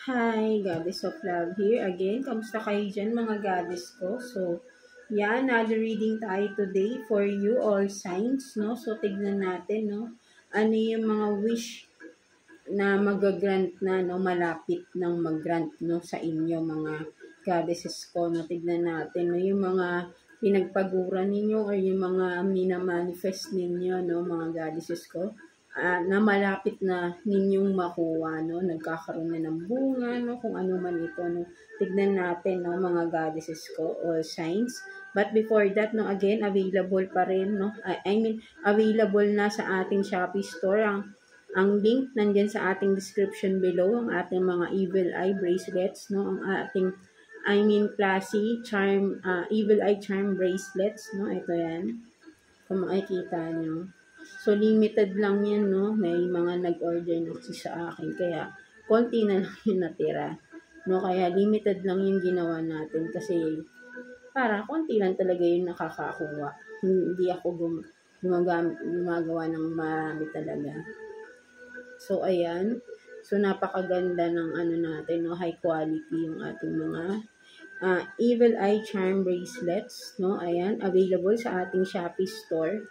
Hi, Goddess of Love here again. Kamusta kayo dyan mga goddess ko? So, another reading tayo today for you all signs, no? So, tignan natin, no? Ano yung mga wish na mag-grant na, no? Malapit ng mag-grant, no? Sa inyo, mga goddesses ko, no? Tignan natin, no? Yung mga pinagpaguran ninyo or yung mga minamanifest ninyo, no? Mga goddesses ko na malapit na ninyong makuha, no? Nagkakaroon na ng bunga, no? Kung ano man ito, no? Tignan natin, no? Mga goddesses ko, all signs. But before that, no? Again, available pa rin, no? Available na sa ating Shopee store. Ang link nandyan sa ating description below, ang ating mga evil eye bracelets, no? Ang ating, classy charm, evil eye charm bracelets, no? Ito yan. Kung makikita nyo. So, limited lang yan, no? May mga nag-order na kasi sa akin. Kaya, konti na lang yung natira. No? Kaya, limited lang yung ginawa natin. Kasi, konti lang talaga yung nakakakuha. Hindi ako gumagawa ng marami talaga. So, ayan. So, napakaganda ng natin, no? High quality yung ating mga evil eye charm bracelets, no? Ayan. Available sa ating Shopee store.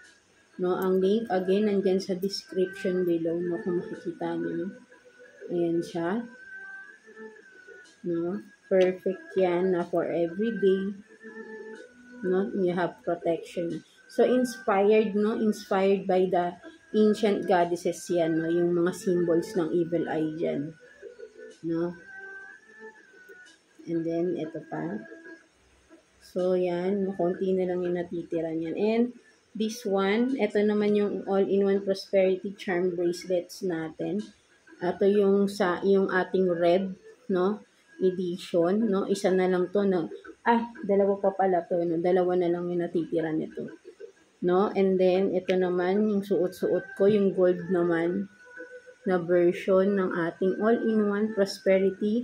No, ang link again nandyan sa description below, no, kung makikita niyo. Ayan siya. No, perfect yan na for everyday. No, you have protection. So inspired, no, inspired by the ancient goddesses yan, no, yung mga symbols ng evil eye dyan. No. And then ito pa. So yan, konti na lang yung natitira niyan. And this one, ito naman yung all-in-one prosperity charm bracelets natin. Ito yung ating red, no, edition, no. Isa na lang to, no. Dalawa pa pala to, no. Dalawa na lang yung natitira nito. No, and then ito naman yung suot-suot ko, yung gold naman na version ng ating all-in-one prosperity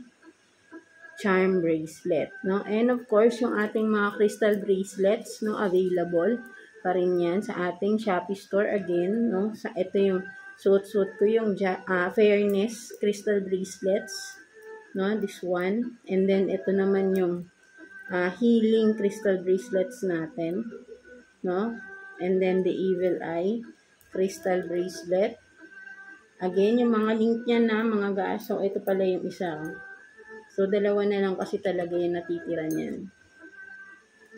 charm bracelet, no? And of course, yung ating mga crystal bracelets, no, available pa rin yan sa ating Shopee store again, no? Ito yung suot-suot ko yung Fairness crystal bracelets, no? This one. And then ito naman yung healing crystal bracelets natin, no? And then the evil eye crystal bracelet. Again, yung mga link niya na mga guys. So ito pala yung isa. So, dalawa na lang kasi talaga yung natitira niyan.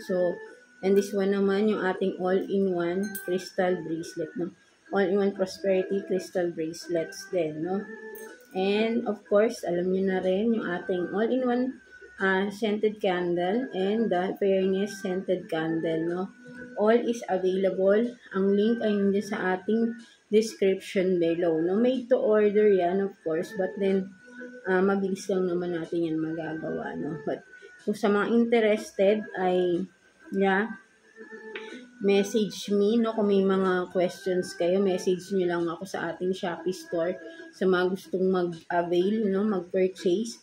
So, and this one naman, yung ating all-in-one crystal bracelet, no? All-in-one prosperity crystal bracelets din, no? And, of course, alam niyo na rin, yung ating all-in-one scented candle and the Fairness scented candle, no? All is available. Ang link ay nandiyan sa ating description below, no? Made to order yan, of course, but then, mabilis lang naman natin yan magagawa, no? But, kung sa mga interested ay, message me, no? Kung may mga questions kayo, message nyo lang ako sa ating Shopee store. Sa mga gustong mag-avail, no? Mag-purchase,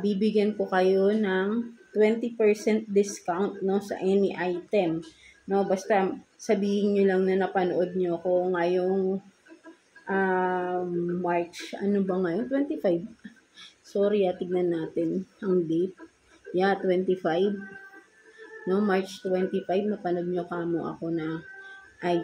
bibigyan ko kayo ng 20% discount, no? Sa any item, no? Basta, sabihin nyo lang na napanood nyo ko ngayong March, ano ba ngayon? 25. Sorry, tignan natin ang date. 25. No, March 25, napanood nyo kamo ako na I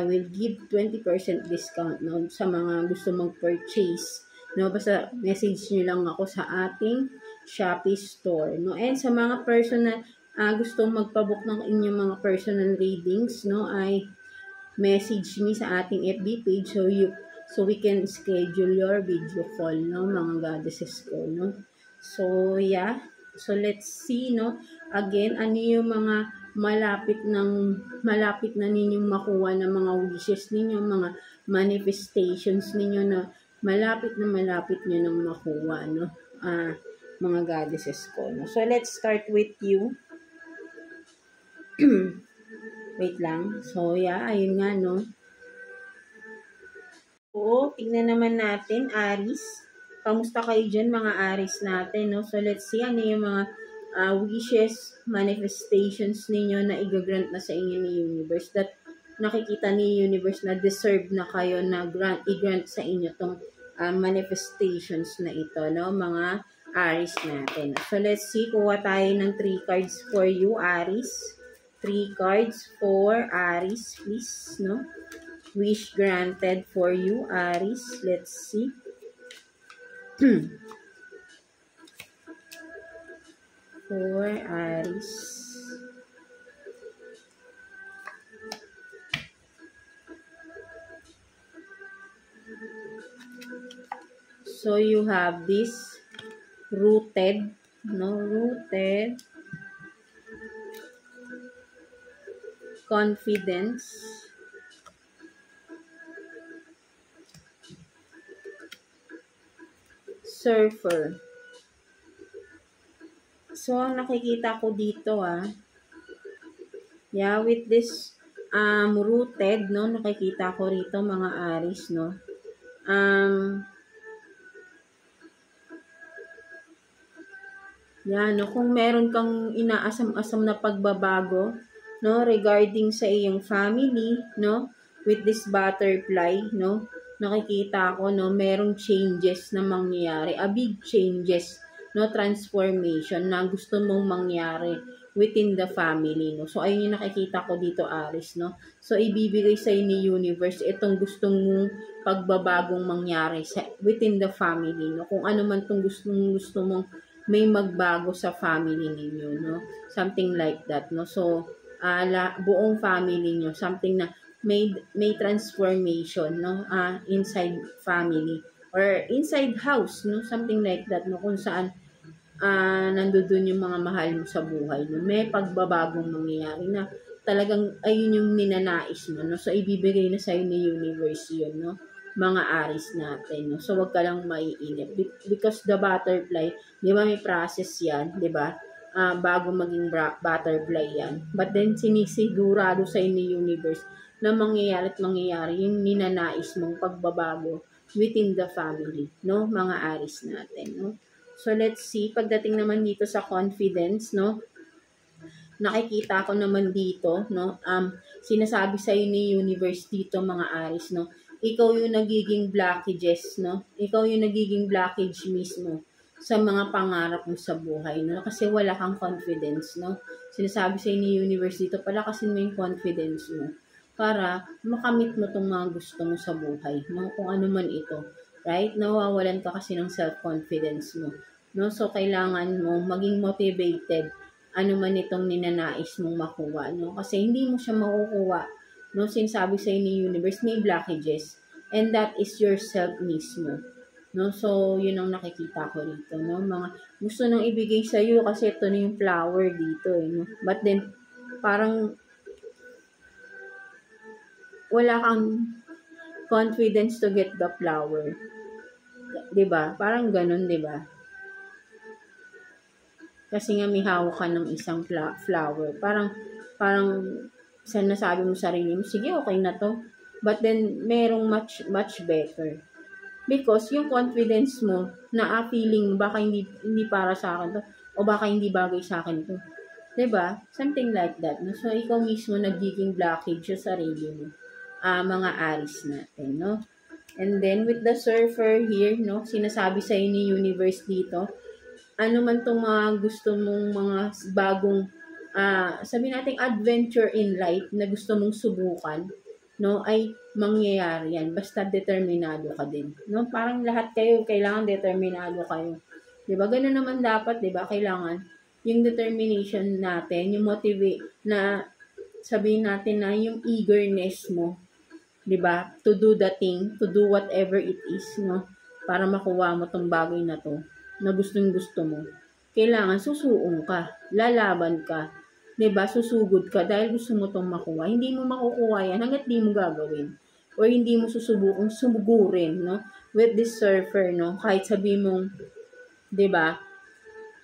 will give 20% discount, no, sa mga gusto mag-purchase. No, basta message nyo lang ako sa ating Shopee store. No, and sa mga personal, gustong magpabook ng inyong mga personal readings, no, ay message me sa ating FB page so we can schedule your video call, no, mga goddesses ko, no. So, so let's see, no, again, ano yung mga malapit na ninyong makuha ng mga wishes ninyo, mga manifestations ninyo na malapit nyo nang makuha, no, mga goddesses ko, no. So, let's start with you. Wait lang. So, ayun nga, no. So, tingnan naman natin, Aries. Kamusta kayo dyan, mga Aries natin, no? So, let's see, ano yung mga wishes, manifestations ninyo na i-grant na sa inyo ni Universe. That nakikita ni Universe na deserve na kayo na i-grant sa inyo tong manifestations na ito, no, mga Aries natin. So, let's see, kuha tayo ng 3 cards for you, Aries. 3 cards for Aries, please, no? Wish granted for you, Aries. Let's see. For Aries. So, you have this rooted, no? Rooted. Confidence. Surfer. So, ang nakikita ko dito, yeah, with this rooted, no, nakikita ko rito mga Aries, no. Yan, no, kung meron kang inaasam-asam na pagbabago, no, regarding sa iyong family, no, with this butterfly, no, nakikita ko, no, merong changes na mangyayari, a big changes, no, transformation na gusto mong mangyari within the family, no. So, ayun yung nakikita ko dito, Aries, no. So, ibibigay sa ni universe itong gustong mong pagbabagong mangyari within the family, no. Kung ano man itong gusto mong may magbago sa family ninyo, no? Something like that, no? So, buong family nyo, something na may transformation, no? Inside family or inside house, no? Something like that, no? Kung saan nandoon yung mga mahal mo sa buhay, no? May pagbabagong mangyayari na talagang ayun yung ninanais mo, no? So, ibibigay na sa'yo ni universe yun, no? Mga Aries natin, no? So, wag ka lang maiinip. Because the butterfly, di ba may process yan, di ba? Bago maging butterfly yan. But then, sinisigurado sa ni universe na mangyayari at mangyayari yung ninanais mong pagbabago within the family, no? Mga Aries natin, no? So, let's see. Pagdating naman dito sa confidence, no? Nakikita ko naman dito, no? Sinasabi sa ni universe dito, mga Aries, no? Ikaw yung nagiging blockages, no? Ikaw yung nagiging blockage mismo sa mga pangarap mo sa buhay, no? Kasi wala kang confidence, no? Sinasabi sa ni universe dito, palakasin mo yung confidence mo para makamit mo tong mga gusto mo sa buhay, no? Kung ano man ito, right? Nawawalan ka kasi ng self-confidence mo, no? So, kailangan mo maging motivated ano man itong ninanais mong makuha, no? Kasi hindi mo siya makukuha, no, sinasabi sa ni universe, may blockages. And that is yourself mismo. No? So, yun ang nakikita ko dito. No? Mga gusto nang ibigay sa iyo kasi ito na yung flower dito. No? But then, parang wala kang confidence to get the flower. 'Di ba? Parang ganun, 'di ba? Kasi nga may hawak ka ng isang flower. Parang nasabi mo sa sarili mo, sige, okay na to. But then, merong much better. Because yung confidence mo, na feeling, baka hindi para sa akin to, o baka hindi bagay sa akin to. 'Di ba? Something like that. No? So, ikaw mismo nagiging blockage sa sarili mo. Mga Aries natin, no? And then, with the surfer here, no, sinasabi sa ni universe dito, ano man tong mga gusto mong mga bagong sabi nating adventure in life na gusto mong subukan, no, ay mangyayari yan. Basta determinado ka din. No? Parang lahat kayo, kailangan determinado kayo. 'Di ba? Ganun naman dapat, 'di ba? Kailangan yung determination natin, yung motivate na sabihin natin na yung eagerness mo, 'di ba? To do the thing, to do whatever it is, no? Para makuha mo tong bagay na to na gusto mo. Kailangan susuong ka, lalaban ka, 'di ba? Susugod ka dahil gusto mo tong makuha. Hindi mo makukuha yan hangga't di mo gagawin. O hindi mo susubukang sumugurin, no? With this surfer, no? Kahit sabi mong, 'di ba?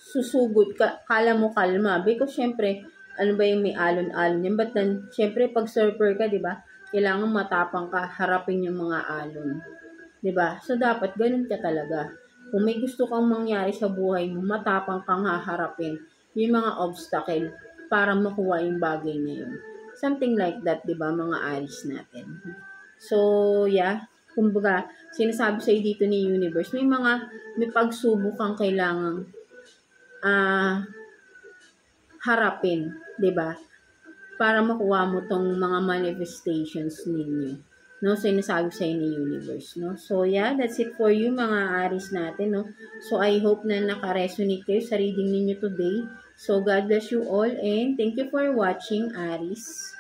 Susugod ka, kala mo kalma. Because syempre, ano ba yung may alon-alon yan? But then, syempre, pag surfer ka, 'di ba? Kailangan matapang ka, harapin yung mga alon. 'Di ba? So, dapat ganun ka talaga. Kung may gusto kang mangyari sa buhay mo, matapang kang haharapin yung mga obstacle para makuha yung bagay na yun. Something like that, di ba, mga Aries natin. So, yeah. kumbaga, sinasabi sa'yo dito ni universe, may pagsubok kang kailangang harapin, 'di ba? Para makuha mo tong mga manifestations ninyo. No, sinasabi sa ni universe, no? So, yeah, that's it for you, mga Aries natin, no? So, I hope na naka-resonate kayo sa reading ninyo today. So, God bless you all and thank you for watching, Aries.